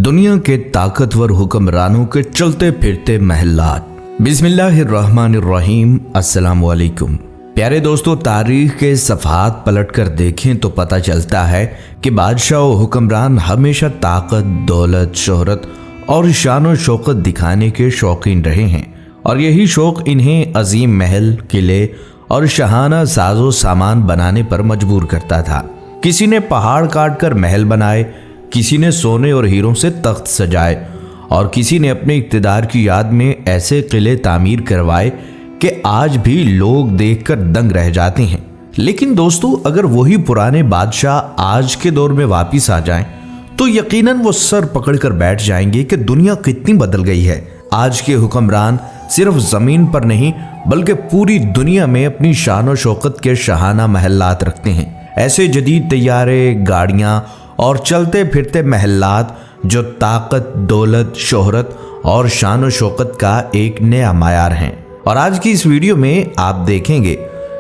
दुनिया के ताकतवर हुक्मरानों के चलते फिरते महलात। बिस्मिल्लाहिर्रहमानिर्रहीम। अस्सलाम वालेकुम। प्यारे दोस्तों, तारीख के सफ़हात पलट कर देखें तो पता चलता है कि बादशाह और हुक्मरान हमेशा ताकत, दौलत, शोहरत और शान और शौकत दिखाने के शौकीन रहे हैं और यही शौक इन्हें अजीम महल, किले और शाहाना साजो सामान बनाने पर मजबूर करता था। किसी ने पहाड़ काट कर महल बनाए, किसी ने सोने और हीरों से तख्त सजाए और किसी ने अपने इक़्तिदार की याद में ऐसे किले तामीर करवाए कि आज भी लोग देखकर दंग रह जाते हैं। लेकिन दोस्तों, अगर वही पुराने बादशाह आज के दौर में वापस आ जाएं, तो यकीनन वो सर पकड़कर बैठ जाएंगे कि दुनिया कितनी बदल गई है। आज के हुक्मरान सिर्फ ज़मीन पर नहीं बल्कि पूरी दुनिया में अपनी शान और शौकत के शाहाना महलात रखते हैं। ऐसे जदीद तैयारे, गाड़ियाँ और चलते फिरते महलात जो ताकत, दौलत, शोहरत और शान और शौकत का एक नया मायार हैं। और आज की इस वीडियो में आप देखेंगे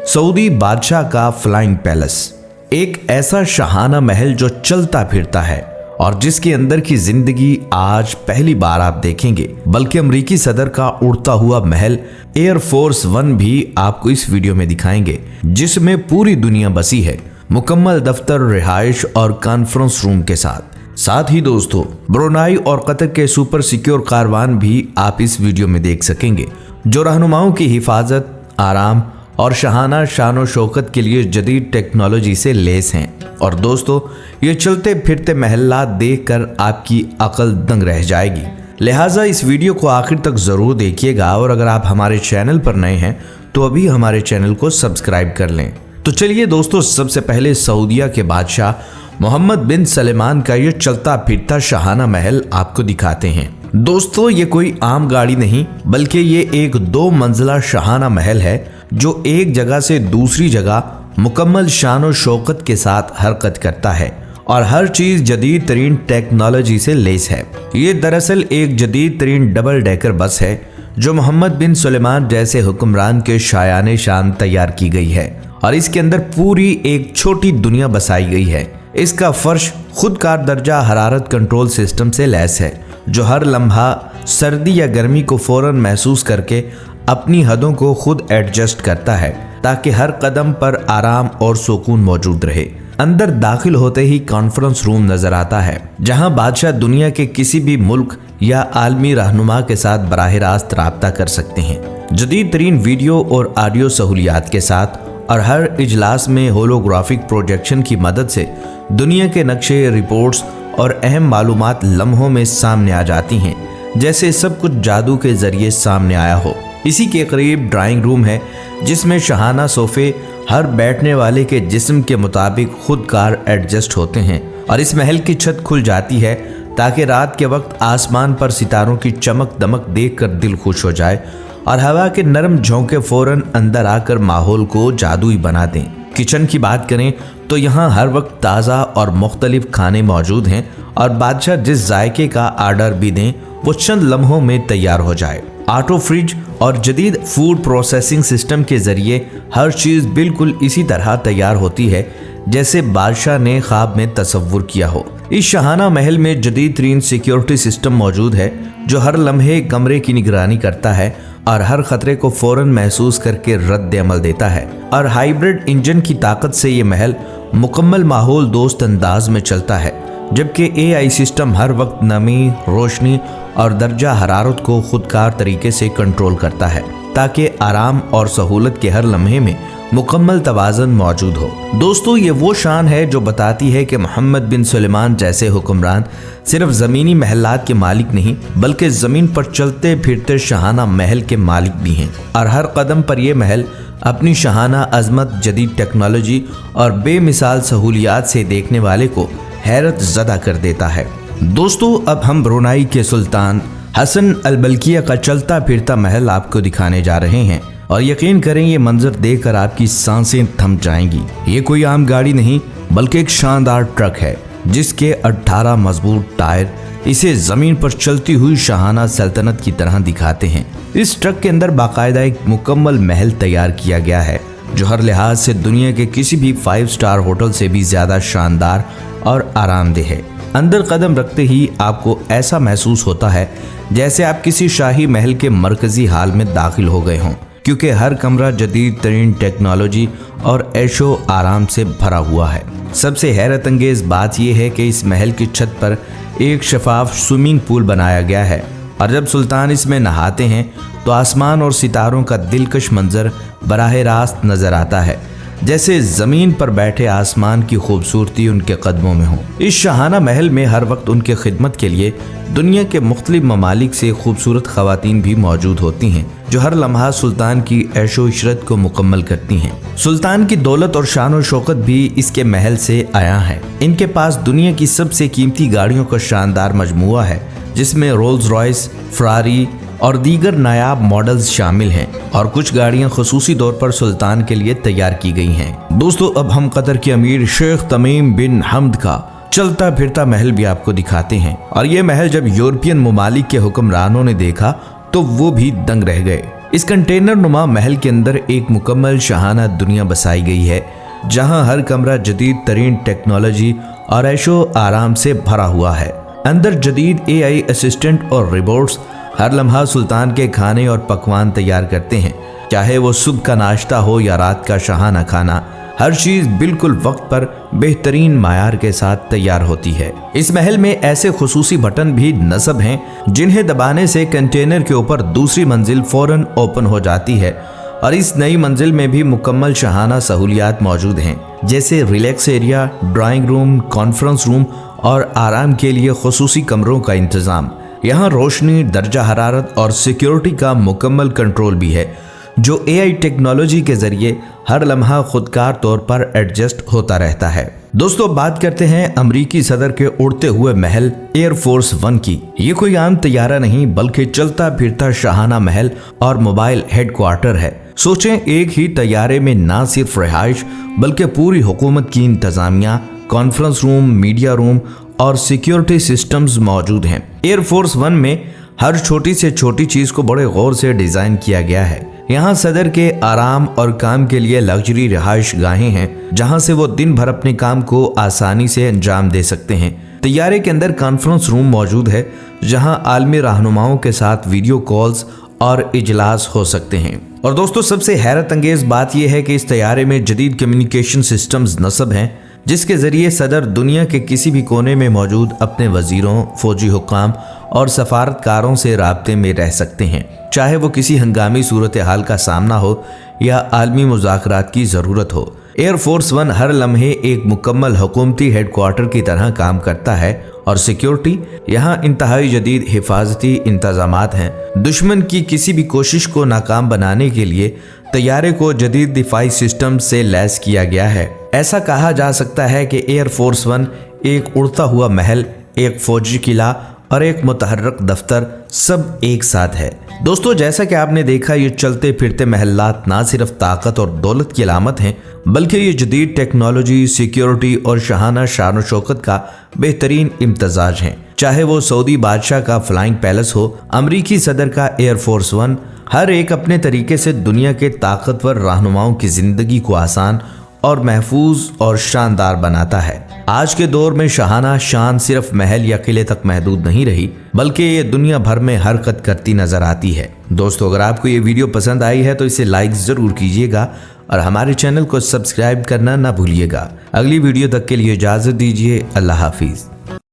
सऊदी बादशाह का फ्लाइंग पैलेस, एक ऐसा शाहाना महल जो चलता फिरता है और जिसके अंदर की जिंदगी आज पहली बार आप देखेंगे। बल्कि अमेरिकी सदर का उड़ता हुआ महल एयरफोर्स वन भी आपको इस वीडियो में दिखाएंगे, जिसमें पूरी दुनिया बसी है, मुकम्मल दफ्तर, रिहाइश और कॉन्फ्रेंस रूम के साथ ही दोस्तों ब्रुनाई और कतर के सुपर सिक्योर कारवान भी आप इस वीडियो में देख सकेंगे, जो रहनुमाओं की हिफाजत, आराम और शाहाना शान और शौकत के लिए जदीद टेक्नोलॉजी से लेस हैं। और दोस्तों, ये चलते फिरते महलात देखकर आपकी अकल दंग रह जाएगी। लिहाजा इस वीडियो को आखिर तक ज़रूर देखिएगा और अगर आप हमारे चैनल पर नए हैं तो अभी हमारे चैनल को सब्सक्राइब कर लें। तो चलिए दोस्तों, सबसे पहले सऊदीया के बादशाह मोहम्मद बिन सलेमान का ये चलता फिरता शाहाना महल आपको दिखाते हैं। दोस्तों, ये कोई आम गाड़ी नहीं बल्कि ये एक 2 मंजिला शाहाना महल है जो एक जगह से दूसरी जगह मुकम्मल शान और शौकत के साथ हरकत करता है और हर चीज जदीद तरीन टेक्नोलॉजी से लेस है। ये दरअसल एक जदीद तरीन डबल डेकर बस है जो मोहम्मद बिन सलेमान जैसे हुक्मरान के शायाने शान तैयार की गई है और इसके अंदर पूरी एक छोटी दुनिया बसाई गई है। इसका फर्श खुदकार दर्जा हरारत कंट्रोल सिस्टम से लैस है जो हर लम्हा सर्दी या गर्मी को फौरन महसूस करके अपनी हदों को खुद एडजस्ट करता है ताकि हर कदम पर आराम और सुकून मौजूद रहे। अंदर दाखिल होते ही कॉन्फ्रेंस रूम नजर आता है जहां बादशाह दुनिया के किसी भी मुल्क या आलमी रहनुमा के साथ बराह रास्त राब्ता कर सकते हैं। जदीद तरीन वीडियो और ऑडियो सहूलियात के साथ और हर इजलास में होलोग्राफिक प्रोजेक्शन की मदद से दुनिया के नक्शे, रिपोर्ट्स और अहम मालूमात लम्हों में सामने आ जाती हैं, जैसे सब कुछ जादू के जरिए सामने आया हो। इसी के करीब ड्राइंग रूम है जिसमें शाहाना सोफे हर बैठने वाले के जिस्म के मुताबिक खुदकार एडजस्ट होते हैं और इस महल की छत खुल जाती है ताकि रात के वक्त आसमान पर सितारों की चमक दमक देखकर दिल खुश हो जाए और हवा के नरम झोंके फौरन अंदर आकर माहौल को जादुई बना दें। किचन की बात करें तो यहाँ हर वक्त ताज़ा और मुख्तलिफ खाने मौजूद हैं और बादशाह जिस जायके का आर्डर भी दें वो चंद लम्हों में तैयार हो जाए। ऑटो फ्रिज और जदीद फूड प्रोसेसिंग सिस्टम के ज़रिए हर चीज़ बिल्कुल इसी तरह तैयार होती है जैसे बादशाह ने ख्वाब में तसव्वुर किया हो। इस शाहाना महल में जदीद तरीन सिक्योरिटी सिस्टम मौजूद है जो हर लम्हे कमरे की निगरानी करता है और हर खतरे को फौरन महसूस करके रद्द अमल देता है। और हाइब्रिड इंजन की ताकत से ये महल मुकम्मल माहौल दोस्त अंदाज में चलता है, जबकि AI सिस्टम हर वक्त नमी, रोशनी और दर्जा हरारत को खुदकार तरीके से कंट्रोल करता है ताकि आराम और सहूलत के हर लम्हे में मुकम्मल तवाज़ुन मौजूद हो। दोस्तों, ये वो शान है जो बताती है कि मोहम्मद बिन सलेमान जैसे हुक्मरान सिर्फ ज़मीनी महलात के मालिक नहीं बल्कि ज़मीन पर चलते फिरते शाहाना महल के मालिक भी हैं और हर कदम पर यह महल अपनी शाहाना अजमत, जदीद टेक्नोलॉजी और बेमिसाल सहूलियात से देखने वाले को हैरत ज़दा कर देता है। दोस्तों, अब हम ब्रुनाई के सुल्तान हसन अल बल्किया का चलता फिरता महल आपको दिखाने जा रहे हैं और यकीन करें ये मंजर देखकर आपकी सांसें थम जाएंगी। ये कोई आम गाड़ी नहीं बल्कि एक शानदार ट्रक है जिसके 18 मजबूत टायर इसे जमीन पर चलती हुई शाहाना सल्तनत की तरह दिखाते हैं। इस ट्रक के अंदर बाकायदा एक मुकम्मल महल तैयार किया गया है जो हर लिहाज से दुनिया के किसी भी 5 स्टार होटल से भी ज्यादा शानदार और आरामदेह है। अंदर कदम रखते ही आपको ऐसा महसूस होता है जैसे आप किसी शाही महल के मरकजी हाल में दाखिल हो गए हों, क्योंकि हर कमरा जदीद तरीन टेक्नोलॉजी और ऐशो आराम से भरा हुआ है। सबसे हैरत अंगेज बात यह है कि इस महल की छत पर एक शफाफ स्विमिंग पूल बनाया गया है और जब सुल्तान इसमें नहाते हैं तो आसमान और सितारों का दिलकश मंजर बराह रास्त नजर आता है, जैसे जमीन पर बैठे आसमान की खूबसूरती उनके कदमों में हो। इस शाहाना महल में हर वक्त उनके खिदमत के लिए दुनिया के मुख्तलिफ ममालिक से खूबसूरत खवातीन भी मौजूद होती हैं, जो हर लम्हा सुल्तान की ऐशो इशरत को मुकम्मल करती हैं। सुल्तान की दौलत और शान और शौकत भी इसके महल से आया है। इनके पास दुनिया की सबसे कीमती गाड़ियों का शानदार मजमुआ है, जिसमें रोल्स रॉयस, फरारी और दीगर नायाब मॉडल्स शामिल हैं और कुछ गाड़ियां खुसूसी तौर पर सुल्तान के लिए तैयार की गई हैं। दोस्तों, अब हम कतर के अमीर शेख तमीम बिन हमद का चलता फिरता महल भी आपको दिखाते हैं। और ये महल जब यूरोपियन ममालिक के हुक्मरानों ने देखा तो वो भी दंग रह गए। इस कंटेनर नुमा महल के अंदर एक मुकम्मल शाहाना दुनिया बसाई गई है, जहाँ हर कमरा जदीद तरीन टेक्नोलॉजी और ऐशो आराम से भरा हुआ है। अंदर जदीद AI असिस्टेंट और रोबोट्स हर लम्हा सुल्तान के खाने और पकवान तैयार करते हैं, चाहे वो सुबह का नाश्ता हो या रात का शाहाना खाना। हर चीज बिल्कुल वक्त पर बेहतरीन मायार के साथ तैयार होती है। इस महल में ऐसे खुसूसी बटन भी नस्ब हैं जिन्हें दबाने से कंटेनर के ऊपर दूसरी मंजिल फौरन ओपन हो जाती है और इस नई मंजिल में भी मुकम्मल शाहाना सहूलियात मौजूद हैं, जैसे relax area, drawing room, conference room और आराम के लिए खुसूसी कमरों का इंतजाम। यहाँ रोशनी, दर्जा हरारत और सिक्योरिटी का मुकम्मल कंट्रोल भी है, जो AI टेक्नोलॉजी के जरिए हर लम्हा खुदकार तौर पर एडजस्ट होता रहता है। दोस्तों, बात करते हैं अमरीकी सदर के उड़ते हुए महल एयरफोर्स 1 की। ये कोई आम तैयारा नहीं, बल्कि चलता फिरता शाहाना महल और मोबाइल हेडक्वार्टर है। सोचें, एक ही तैयारे में ना सिर्फ रिहाइश बल्कि पूरी हुकूमत की इंतजामिया, कॉन्फ्रेंस रूम, मीडिया रूम और सिक्योरिटी सिस्टम्स मौजूद हैं। एयरफोर्स 1 में हर छोटी से छोटी चीज को बड़े गौर से डिजाइन किया गया है। यहाँ सदर के आराम और काम के लिए लग्जरी रिहाइश गाहें हैं, जहाँ से वो दिन भर अपने काम को आसानी से अंजाम दे सकते हैं। तैयारे के अंदर कॉन्फ्रेंस रूम मौजूद है, जहाँ आलमी रहनुमाओं के साथ वीडियो कॉल्स और इजलास हो सकते हैं। और दोस्तों, सबसे हैरत अंगेज बात यह है कि इस तैयारे में जदीद कम्युनिकेशन सिस्टम्स नस्ब हैं, जिसके जरिए सदर दुनिया के किसी भी कोने में मौजूद अपने वजीरों, फौजी हुक्काम और सफारतकारों से राब्ते में रह सकते हैं, चाहे वो किसी हंगामी सूरत हाल का सामना हो या आलमी मुज़ाकरात की ज़रूरत हो। एयरफोर्स 1 हर लम्हे एक मुकम्मल हुकूमती हेडक्वार्टर की तरह काम करता है और सिक्योरिटी यहाँ इंतहाई जदीद हिफाजती इंतजामात हैं। दुश्मन की किसी भी कोशिश को नाकाम बनाने के लिए तैयारे को जदीद दिफाई सिस्टम से लैस किया गया है। ऐसा कहा जा सकता है कि एयरफोर्स 1 एक उड़ता हुआ महल, एक फौजी किला और एक मुतहर्रक दफ्तर सब एक साथ है। दोस्तों, जैसा कि आपने देखा, ये चलते फिरते महल्लात ना सिर्फ ताकत और दौलत की अलामत हैं, बल्कि ये जदीद टेक्नोलॉजी, सिक्योरिटी और शाहाना शान और शौकत का बेहतरीन इम्तजाज हैं। चाहे वो सऊदी बादशाह का फ्लाइंग पैलेस हो, अमरीकी सदर का एयरफोर्स 1, हर एक अपने तरीके से दुनिया के ताकतवर रहनुमाओं की जिंदगी को आसान और महफूज और शानदार बनाता है। आज के दौर में शाहाना शान सिर्फ महल या किले तक महदूद नहीं रही, बल्कि ये दुनिया भर में हरकत करती नजर आती है। दोस्तों, अगर आपको ये वीडियो पसंद आई है तो इसे लाइक जरूर कीजिएगा और हमारे चैनल को सब्सक्राइब करना ना भूलिएगा। अगली वीडियो तक के लिए इजाजत दीजिए। अल्लाह हाफिज।